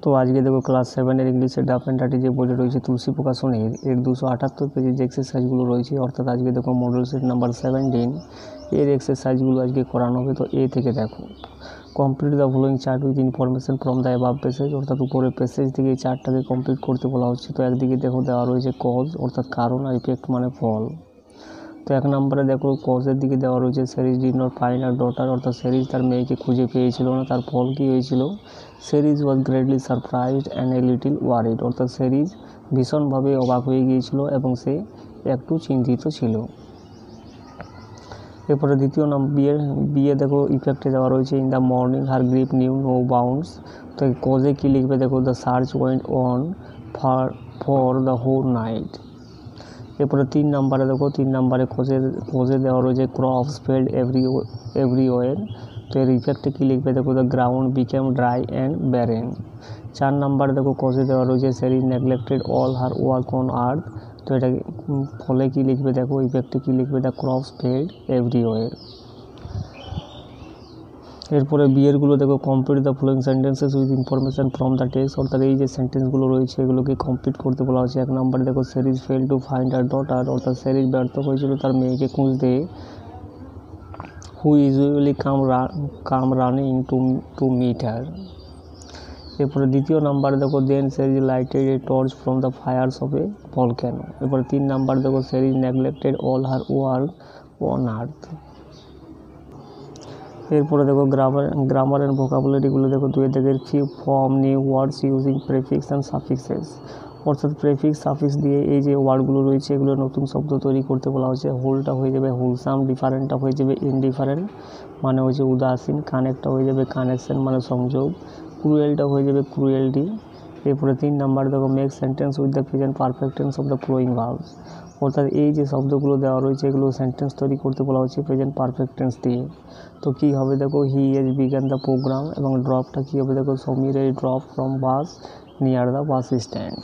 তো আজকে দেখো ক্লাস 7-এর ইংলিশের ডাফ অ্যান্ড ডার্টি যে বইটা রয়েছে তুলসী প্রকাশনের এর 278 পেজের যে এক্সারসাইজগুলো রয়েছে, অর্থাৎ আজকে দেখো মডেল সেট নাম্বার 17 এর এক্সারসাইজগুলো আজকে করানো হবে। তো এ থেকে দেখো, complete the following chart with information from the above passage, অর্থাৎ উপরের প্যাসেজ থেকে এই চার্টটাকে কমপ্লিট করতে বলা হচ্ছে। তো একদিকে দেখো দেওয়া রয়েছে কজ অর্থাৎ কারণ, আর ইফেক্ট মানে ফল। তো 1 নম্বরে দেখো কজের দিকে দেওয়া রয়েছে Ceres did not find her daughter, অর্থাৎ সেরিজ তার মেয়েকে খুঁজে পেয়েছিল না। তার ফল কী হয়েছিল? Ceres was greatly surprised and a little worried, অর্থাৎ সেরিজ ভীষণভাবে অবাক হয়ে গিয়েছিল এবং সে একটু চিন্তিত ছিল। এরপরে দ্বিতীয় বিয়ে দেখো ইফেক্টে দেওয়া রয়েছে in the morning her grip knew no bounds. তো কজে কী লিখবে দেখো, the search went on for the whole night. এরপরে 3 নম্বরে দেখো, 3 নম্বরে খোঁজে দেওয়া রয়েছে ক্রপস ফেল্ড এভরিওয়ের। তো এর ইফেক্টে কী লিখবে দেখো, the ground became dry and barren. 4 নম্বরে দেখো খোঁজে দেওয়া রয়েছে Ceres neglected all her work on earth. তো এটা ফলে কী লিখবে দেখো, ইফেক্টে কী লিখবে, দ্য ক্রপস ফেল্ড এভরিওয়ের। এরপরে বিয়েরগুলো দেখো, complete the following sentences with information from the text, অর্থাৎ এই যে সেন্টেন্সগুলো রয়েছে এগুলোকে কমপ্লিট করতে বলা হচ্ছে। 1 নম্বরে দেখো Ceres fail to find her daughter, অর্থাৎ সেরিজ ব্যর্থ হয়েছিল তার মেয়েকে খুঁজতে। Who usually come running to meet her. এরপরে দ্বিতীয় নাম্বারে দেখো then Ceres lighted a torch from the fires of a volcano. এরপরে 3 নাম্বার দেখো Ceres neglected all her work on earth. এরপরে দেখো গ্রামার অ্যান্ড ভোকাবুলারিগুলো দেখো, 2 দেখের few form new words using prefix and suffixes, অর্থাৎ প্রেফিক্স সাফিক্স দিয়ে এই যে ওয়ার্ডগুলো রয়েছে এগুলো নতুন শব্দ তৈরি করতে বলা হচ্ছে। হোলটা হয়ে যাবে হোলসাম, ডিফারেন্টটা হয়ে যাবে ইনডিফারেন্ট মানে হচ্ছে উদাসীন, কানেক্টটা হয়ে যাবে কানেকশন মানে সংযোগ, ক্রুয়েলটা হয়ে যাবে ক্রুয়েলটি। এরপরে 3 নাম্বার দেখো make sentence with the present perfect tense of the following verbs, অর্থাৎ এই যে শব্দগুলো দেওয়া রয়েছে এগুলো সেন্টেন্স তৈরি করতে বলা হচ্ছে প্রেজেন্ট পারফেক্ট টেন্স দিয়ে। তো কী হবে দেখো, he is began the program, এবং ড্রপটা কী হবে দেখো, সমীর এই drop from bus near the bus stand.